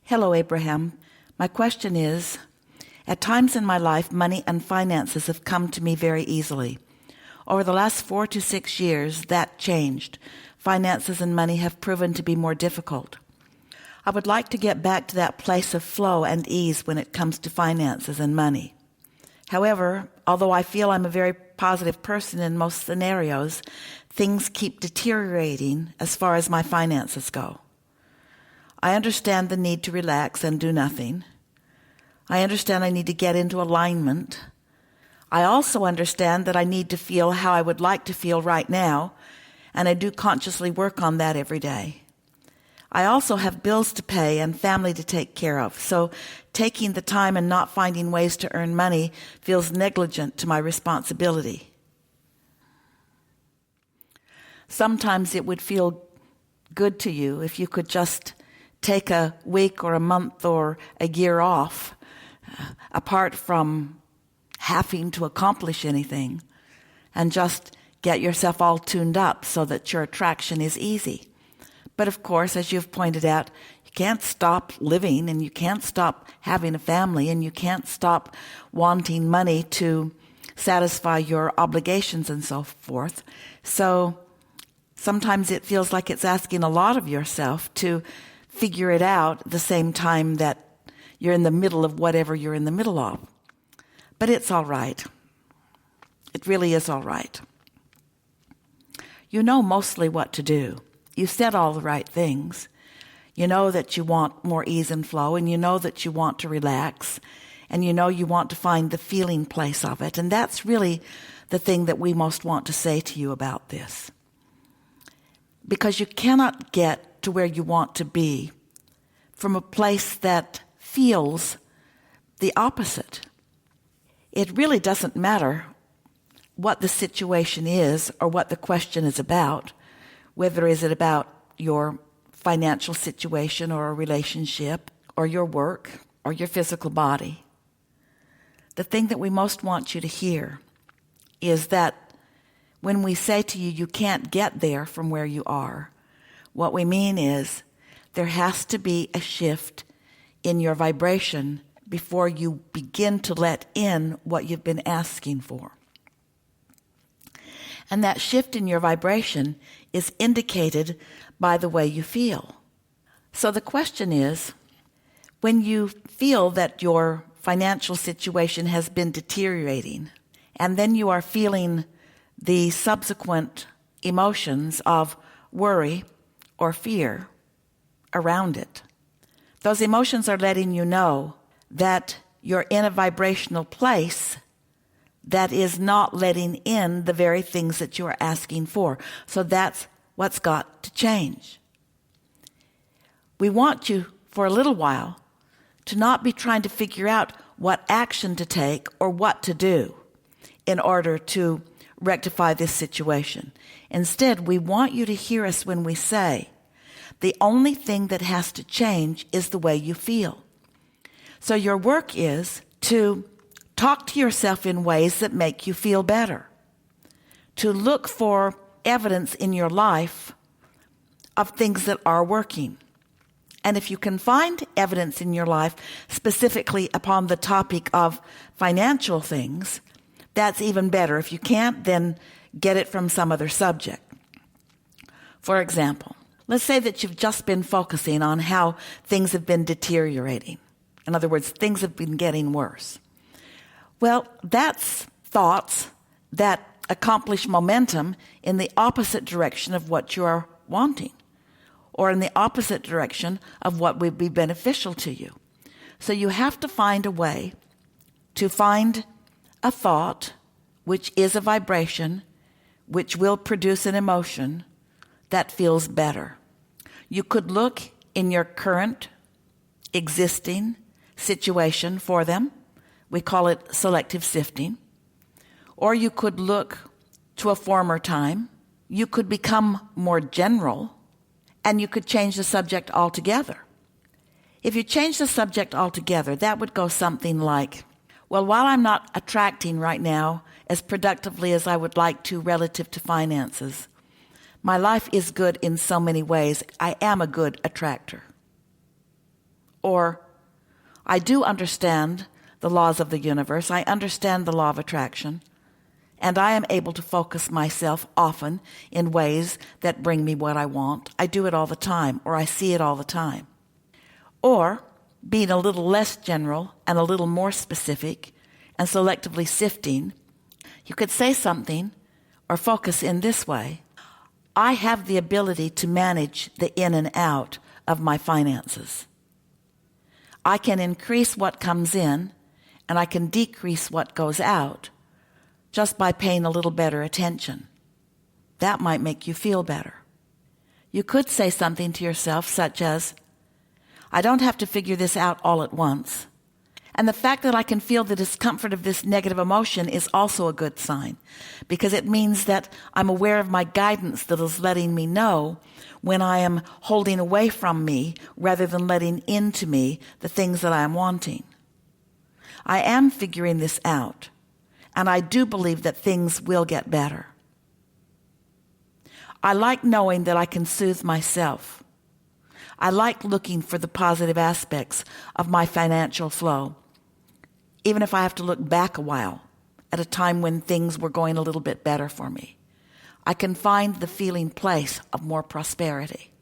Hello, Abraham. My question is, at times in my life, money and finances have come to me very easily. Over the last 4 to 6 years, that changed. Finances and money have proven to be more difficult. I would like to get back to that place of flow and ease when it comes to finances and money. However, although I feel I'm a very positive person in most scenarios, things keep deteriorating as far as my finances go. I understand the need to relax and do nothing. I understand I need to get into alignment. I also understand that I need to feel how I would like to feel right now, and I do consciously work on that every day. I also have bills to pay and family to take care of, so taking the time and not finding ways to earn money feels negligent to my responsibility. Sometimes it would feel good to you if you could just take a week or a month or a year off, apart from having to accomplish anything, and just get yourself all tuned up so that your attraction is easy. But of course, as you've pointed out, you can't stop living, and you can't stop having a family, and you can't stop wanting money to satisfy your obligations and so forth. So sometimes it feels like it's asking a lot of yourself to figure it out at the same time that you're in the middle of whatever you're in the middle of. But it's all right. It really is all right. You know mostly what to do. You said all the right things. You know that you want more ease and flow, and you know that you want to relax, and you know you want to find the feeling place of it. And that's really the thing that we most want to say to you about this. Because you cannot get to where you want to be from a place that feels the opposite. It really doesn't matter what the situation is or what the question is about, whether is it about your financial situation or a relationship or your work or your physical body. The thing that we most want you to hear is that when we say to you, you can't get there from where you are, what we mean is there has to be a shift in your vibration before you begin to let in what you've been asking for. And that shift in your vibration is indicated by the way you feel. So the question is, when you feel that your financial situation has been deteriorating, and then you are feeling the subsequent emotions of worry or fear around it, those emotions are letting you know that you're in a vibrational place that is not letting in the very things that you are asking for. So that's what's got to change. We want you, for a little while, to not be trying to figure out what action to take or what to do in order to rectify this situation. Instead, we want you to hear us when we say, the only thing that has to change is the way you feel. So your work is to talk to yourself in ways that make you feel better, to look for evidence in your life of things that are working. And if you can find evidence in your life specifically upon the topic of financial things, that's even better. If you can't, then get it from some other subject. For example, let's say that you've just been focusing on how things have been deteriorating. In other words, things have been getting worse. Well, that's thoughts that accomplish momentum in the opposite direction of what you are wanting, or in the opposite direction of what would be beneficial to you. So you have to find a way to find a thought which is a vibration, which will produce an emotion that feels better. You could look in your current existing situation for them. We call it selective sifting. Or you could look to a former time. You could become more general, and you could change the subject altogether. If you change the subject altogether, that would go something like, well, while I'm not attracting right now as productively as I would like to relative to finances, my life is good in so many ways. I am a good attractor. Or, I do understand the laws of the universe. I understand the law of attraction. And I am able to focus myself often in ways that bring me what I want. I do it all the time, or I see it all the time. Or, being a little less general and a little more specific and selectively sifting, you could say something or focus in this way: I have the ability to manage the in and out of my finances. I can increase what comes in and I can decrease what goes out just by paying a little better attention. That might make you feel better. You could say something to yourself such as, I don't have to figure this out all at once. And the fact that I can feel the discomfort of this negative emotion is also a good sign, because it means that I'm aware of my guidance that is letting me know when I am holding away from me rather than letting into me the things that I am wanting. I am figuring this out, and I do believe that things will get better. I like knowing that I can soothe myself. I like looking for the positive aspects of my financial flow, even if I have to look back a while at a time when things were going a little bit better for me. I can find the feeling place of more prosperity.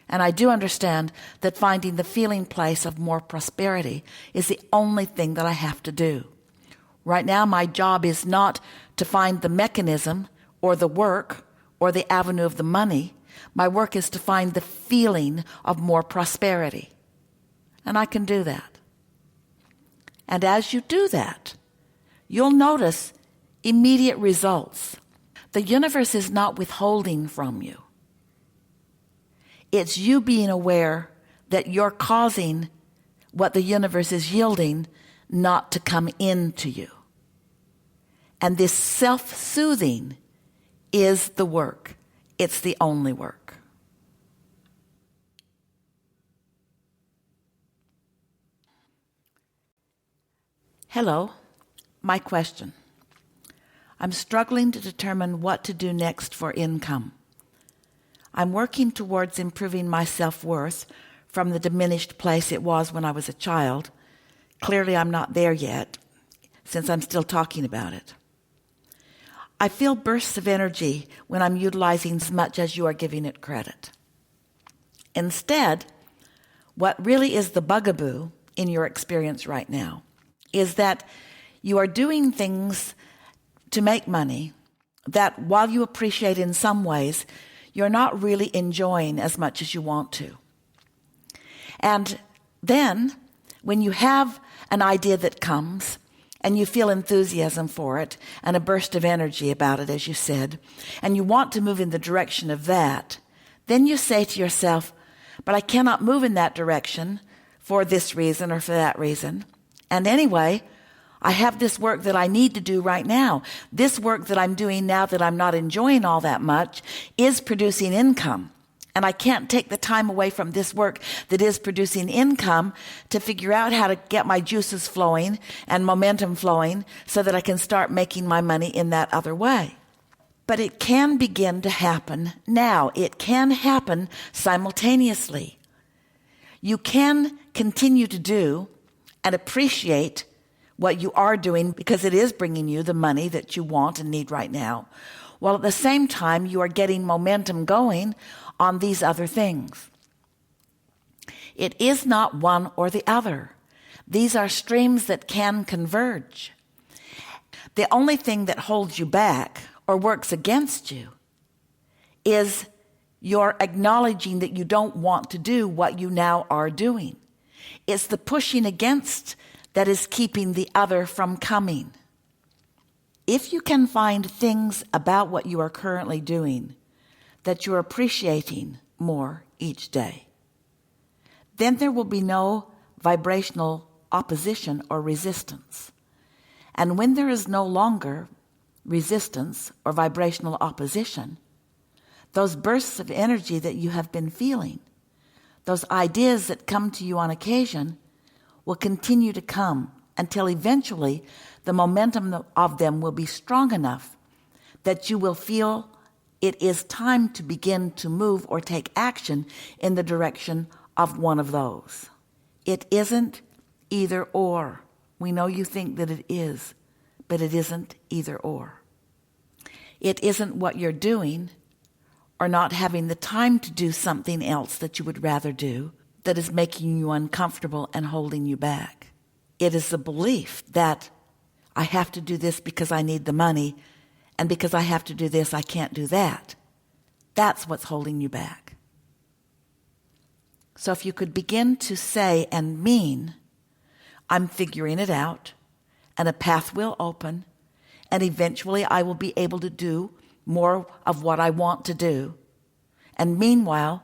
And I do understand that finding the feeling place of more prosperity is the only thing that I have to do. Right now, my job is not to find the mechanism or the work or the avenue of the money. My work is to find the feeling of more prosperity. And I can do that. And as you do that, you'll notice immediate results. The universe is not withholding from you. It's you being aware that you're causing what the universe is yielding not to come into you. And this self-soothing is the work. It's the only work. Hello, my question. I'm struggling to determine what to do next for income. I'm working towards improving my self-worth from the diminished place it was when I was a child. Clearly, I'm not there yet, since I'm still talking about it. I feel bursts of energy when I'm utilizing as much as you are giving it credit. Instead, what really is the bugaboo in your experience right now is that you are doing things to make money that, while you appreciate in some ways, you're not really enjoying as much as you want to. And then, when you have an idea that comes, and you feel enthusiasm for it, and a burst of energy about it, as you said, and you want to move in the direction of that, then you say to yourself, but I cannot move in that direction for this reason or for that reason. And anyway, I have this work that I need to do right now. This work that I'm doing now that I'm not enjoying all that much is producing income. And I can't take the time away from this work that is producing income to figure out how to get my juices flowing and momentum flowing so that I can start making my money in that other way. But it can begin to happen now. It can happen simultaneously. You can continue to do and appreciate what you are doing because it is bringing you the money that you want and need right now, while at the same time you are getting momentum going on these other things. It is not one or the other. These are streams that can converge. The only thing that holds you back or works against you is your acknowledging that you don't want to do what you now are doing. It's the pushing against that is keeping the other from coming. If you can find things about what you are currently doing that you're appreciating more each day, then there will be no vibrational opposition or resistance. And when there is no longer resistance or vibrational opposition, those bursts of energy that you have been feeling, those ideas that come to you on occasion, will continue to come until eventually the momentum of them will be strong enough that you will feel it is time to begin to move or take action in the direction of one of those. It isn't either or. We know you think that it is, but it isn't either or. It isn't what you're doing or not having the time to do something else that you would rather do that is making you uncomfortable and holding you back. It is the belief that I have to do this because I need the money, and because I have to do this, I can't do that. That's what's holding you back. So if you could begin to say and mean, I'm figuring it out, and a path will open, and eventually I will be able to do more of what I want to do. And meanwhile,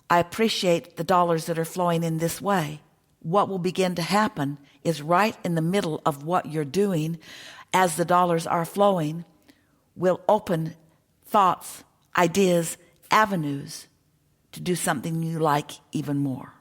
I appreciate the dollars that are flowing in this way. What will begin to happen is right in the middle of what you're doing, as the dollars are flowing, will open thoughts, ideas, avenues to do something you like even more.